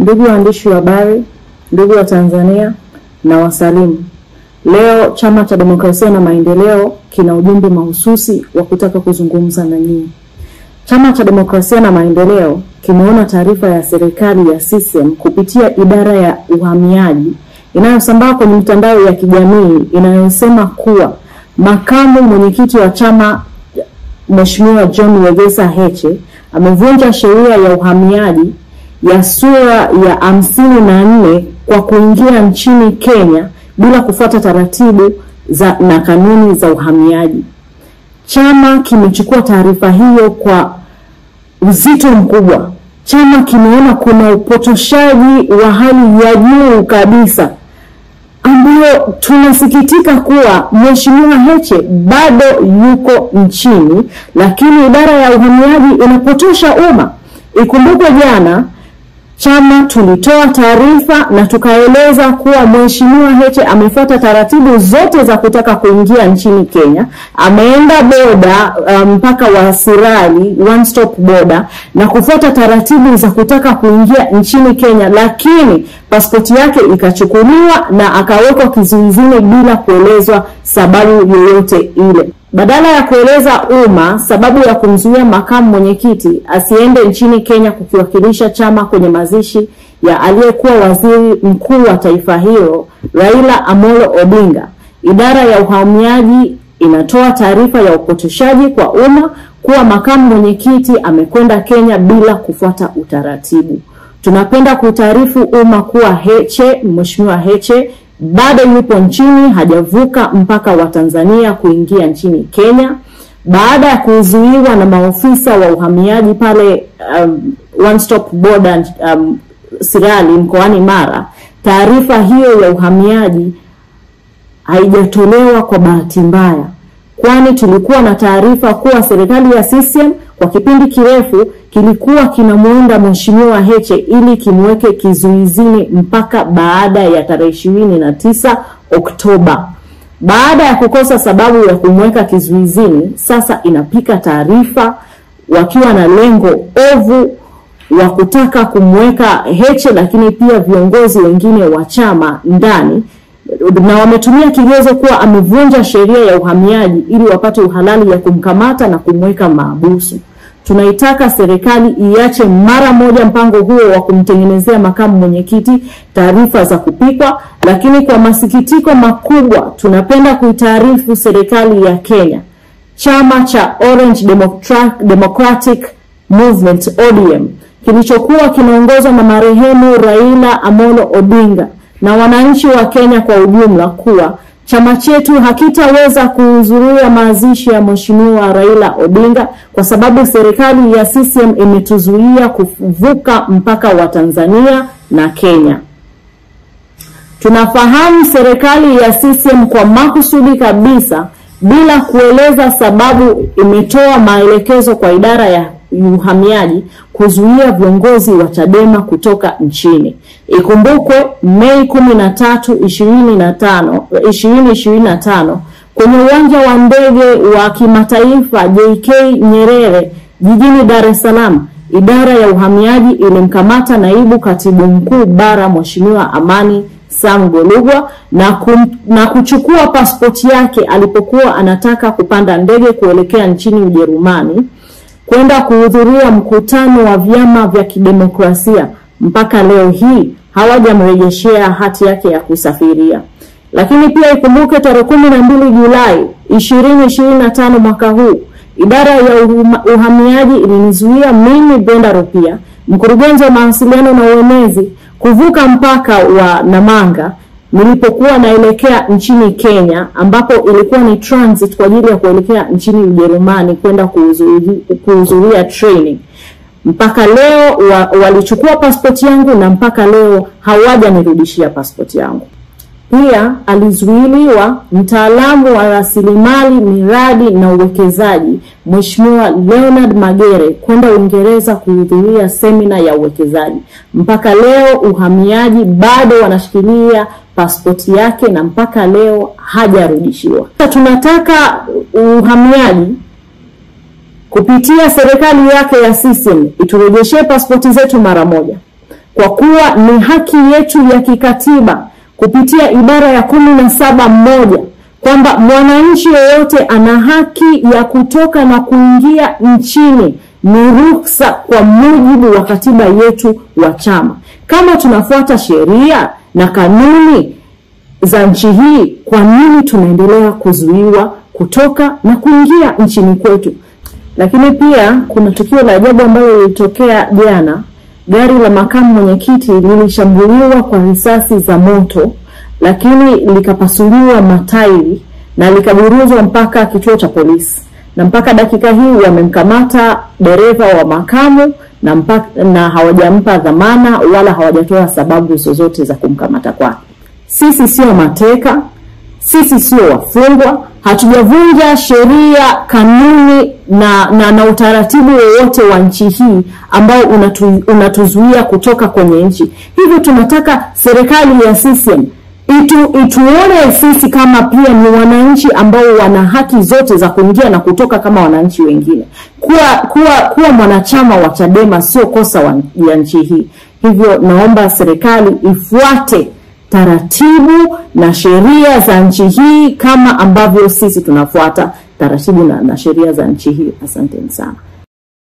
Ndugu waandishi wa habari, ndugu wa Tanzania na wasalimu. Leo Chama cha Demokrasia na Maendeleo kina ujumbe mahususi wa kutaka kuzungumza na nyinyi. Chama cha Demokrasia na Maendeleo kimeona taarifa ya serikali ya CCM kupitia idara ya uhamiaji inayosambaa kwenye mitandao ya kijamii inayosema kuwa makamu mwenyekiti wa chama Mheshimiwa John Wegesa Heche amevunja sheria ya uhamiaji ya sura ya 54 kwa kuingia nchini Kenya bila kufuata taratibu na kanuni za uhamiaji. Chama kimechukua taarifa hiyo kwa uzito mkubwa. Chama kimeona kuna upotoshaji wa hali ya juu kabisa, ambayo tunasikitika kuwa Mheshimiwa Heche bado yuko nchini, lakini idara ya uhamiaji inapotosha umma. Ikumbukwe jana chama tulitoa taarifa na tukaeleza kuwa Mheshimiwa Heche amefuata taratibu zote za kutaka kuingia nchini Kenya. Ameenda boda mpaka wa Sirali, one stop border, na kufuata taratibu za kutaka kuingia nchini Kenya, lakini pasipoti yake ikachukuliwa na akawekwa kizuizini bila kuelezwa sababu yoyote ile. Badala ya kueleza umma sababu ya kumzuia makamu mwenyekiti asiende nchini Kenya kukiwakilisha chama kwenye mazishi ya aliyekuwa waziri mkuu wa taifa hilo Raila Amolo Odinga, idara ya uhamiaji inatoa taarifa ya upotoshaji kwa umma kuwa makamu mwenyekiti amekwenda Kenya bila kufuata utaratibu. Tunapenda kutaarifu umma kuwa Mheshimiwa Heche bado yupo nchini, hajavuka mpaka wa Tanzania kuingia nchini Kenya. Baada ya kuzuiwa na maofisa wa uhamiaji pale one stop border Sirali mkoani Mara, taarifa hiyo ya uhamiaji haijatolewa kwa bahati mbaya, kwani tulikuwa na taarifa kuwa serikali ya CCM kwa kipindi kirefu kilikuwa kinamuunda Mheshimiwa Heche ili kimweke kizuizini mpaka baada ya tarehe 29 Oktoba. Baada ya kukosa sababu ya kumweka kizuizini, sasa inapika taarifa wakiwa na lengo ovu wa kutaka kumweka Heche lakini pia viongozi wengine wa chama ndani, na wametumia kigezo kuwa amevunja sheria ya uhamiaji ili wapate uhalali ya kumkamata na kumweka mahabusu. Tunaitaka serikali iache mara moja mpango huo wa kumtengenezea makamu mwenyekiti taarifa za kupikwa. Lakini kwa masikitiko makubwa tunapenda kuitaarifu serikali ya Kenya, chama cha Orange Democratic Movement ODM kilichokuwa kinaongozwa na marehemu Raila Amolo Odinga na wananchi wa Kenya kwa ujumla kuwa chama chetu hakitaweza kuhudhuria mazishi ya Mheshimiwa Raila Odinga kwa sababu serikali ya CCM imetuzuia kuvuka mpaka wa Tanzania na Kenya. Tunafahamu serikali ya CCM kwa makusudi kabisa bila kueleza sababu imetoa maelekezo kwa idara ya uhamiaji kuzuia viongozi wa Chadema kutoka nchini. Ikumbukwe Mei 13, 2025 kwenye uwanja wa ndege wa kimataifa JK Nyerere jijini Dar es Salaam, idara ya uhamiaji ilimkamata naibu katibu mkuu bara Mheshimiwa Amani Sam Golugwa na kuchukua pasipoti yake alipokuwa anataka kupanda ndege kuelekea nchini Ujerumani kwenda kuhudhuria mkutano wa vyama vya kidemokrasia. Mpaka leo hii hawajamrejeshea hati yake ya kusafiria. Lakini pia ikumbuke tarehe 12 Julai 2025 mwaka huu, idara ya uhamiaji ilinizuia mimi Brenda Rupia, mkurugenzi wa mawasiliano na uenezi, kuvuka mpaka wa Namanga nilipokuwa naelekea nchini Kenya, ambapo ilikuwa ni transit kwa ajili ya kuelekea nchini Ujerumani kwenda kuhudhuria training. Mpaka leo walichukua pasipoti yangu na mpaka leo hawajanirudishia pasipoti yangu. Pia alizuiliwa mtaalamu wa rasilimali, miradi na uwekezaji Mheshimiwa Leonard Magere kwenda Uingereza kuhudhuria semina ya uwekezaji. Mpaka leo uhamiaji bado wanashikilia pasipoti yake na mpaka leo hajarudishiwa. Tunataka uhamiaji kupitia serikali yake ya CCM iturejeshee pasipoti zetu mara moja. kwa kuwa ni haki yetu ya kikatiba kupitia ibara ya 17(1) kwamba mwananchi yeyote ana haki ya kutoka na kuingia nchini, ni ruhusa kwa mujibu wa katiba yetu wa chama. Kama tunafuata sheria na kanuni za nchi hii, kwa nini tunaendelea kuzuiwa kutoka na kuingia nchini kwetu? Lakini pia kuna tukio la ajabu ambalo lilitokea jana. Gari la makamu mwenyekiti lilishambuliwa kwa risasi za moto, lakini likapasuliwa matairi na likaburuzwa mpaka kituo cha polisi. Na mpaka dakika hii wamemkamata dereva wa makamu na hawajampa dhamana wala hawajatoa sababu zozote za kumkamata kwake. Sisi sio mateka, sisi sio wafungwa, hatujavunja sheria, kanuni na utaratibu wowote wa nchi hii ambao unatuzuia kutoka kwenye nchi. Hivyo tunataka serikali ya CCM ituone sisi kama pia ni wananchi ambao wana haki zote za kuingia na kutoka kama wananchi wengine. Kuwa mwanachama wa Chadema sio kosa ya nchi hii. Hivyo naomba serikali ifuate taratibu na sheria za nchi hii kama ambavyo sisi tunafuata taratibu na sheria za nchi hii. Asanteni sana.